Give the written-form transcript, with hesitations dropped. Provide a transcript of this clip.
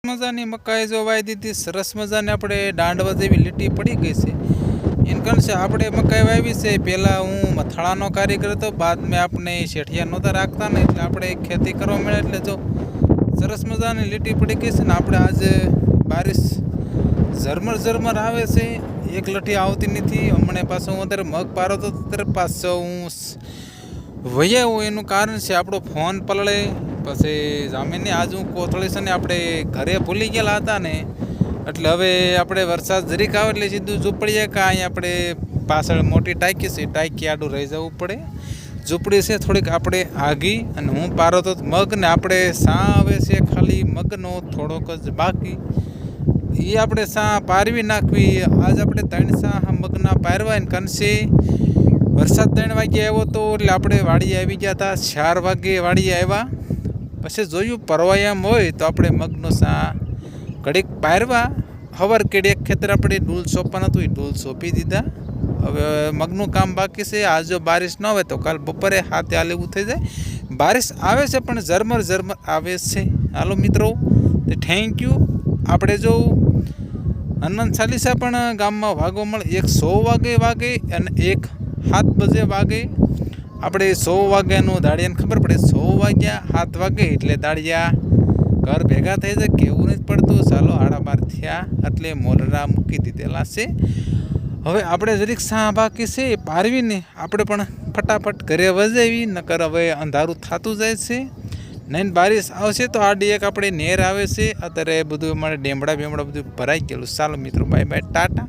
મજાની મકાઈ જો વાવી દીધી, સરસ મજાની આપણે દાંડવા જેવી લીટી પડી ગઈ છે. એન કારણ છે આપણે મકાઈ વાવી છે. પહેલાં હું મથાળાનો કારીગર હતો, બાદ મેં આપણે શેઠિયા નહોતા રાખતા ને, એટલે આપણે ખેતી કરવા મળે. એટલે જો સરસ મજાની લીટી પડી ગઈ છે ને. આપણે આજે બારિશ ઝરમર આવે છે, એક લઠી આવતી નથી. હમણાં પાછો હું અત્યારે મગ પારો તો અત્યારે પાછો હું વૈયા હું. એનું કારણ છે આપણો ફોન પલળે, પછી જામીનની આજ હું કોથળી છે ને આપણે ઘરે ભૂલી ગયેલા હતા ને, એટલે હવે આપણે વરસાદ જરીક આવે એટલે સીધું ઝૂંપડીએ કે અહીંયા આપણે પાછળ મોટી ટાંકી છે, ટાંકી આડું રહી જવું પડે. ઝૂંપડી છે થોડીક આપણે આગી, અને હું પારો તો મગ ને આપણે સા આવે છે ખાલી મગનો થોડોક જ બાકી, એ આપણે સા પારવી નાખવી. આજ આપણે 3 સા મગના પારવા ને કનસે વરસાદ 3 વાગે આવ્યો તો, એટલે આપણે વાડીએ આવી ગયા હતા. 4 વાગે વાડીએ આવ્યા, પછી જોયું પરવાય એમ હોય તો આપણે મગનો સા ઘડીક પારવા. હવાર કેડી એક ખેતર આપણે ડૂલ સોંપવાનું હતું, એ ડૂલ સોંપી દીધા. હવે મગનું કામ બાકી છે. આજ જો બારિશ ન હોય તો કાલ બપોરે હાથે હાલ એવું થઈ જાય. બારિશ આવે છે પણ ઝરમર આવે છે. હાલો મિત્રો, તો થેન્ક યુ. આપણે જો હનુમાન ચાલીસા પણ ગામમાં વાગો મળે, એક 100 વાગે અને એક 7 બજે વાગે. આપણે 100 વાગ્યાનું દાળિયાને ખબર પડે, 100 વાગ્યા 7 વાગે એટલે દાળિયા ઘર ભેગા થઈ જાય, કેવું નથી પડતું. ચાલો 12:30 થયા એટલે મોલરા મૂકી દીધેલા છે. હવે આપણે જરીક સા બાકી છે પારવીને આપણે પણ ફટાફટ ઘરે વજાવી, નકર હવે અંધારું થતું જાય છે. નહીં બારિશ આવશે તો આડી એક આપણે નેર આવે છે અત્યારે, બધું અમારે ડેમડા બધું ભરાઈ ગયેલું. ચાલો મિત્રો, બાય બાય, ટાટા.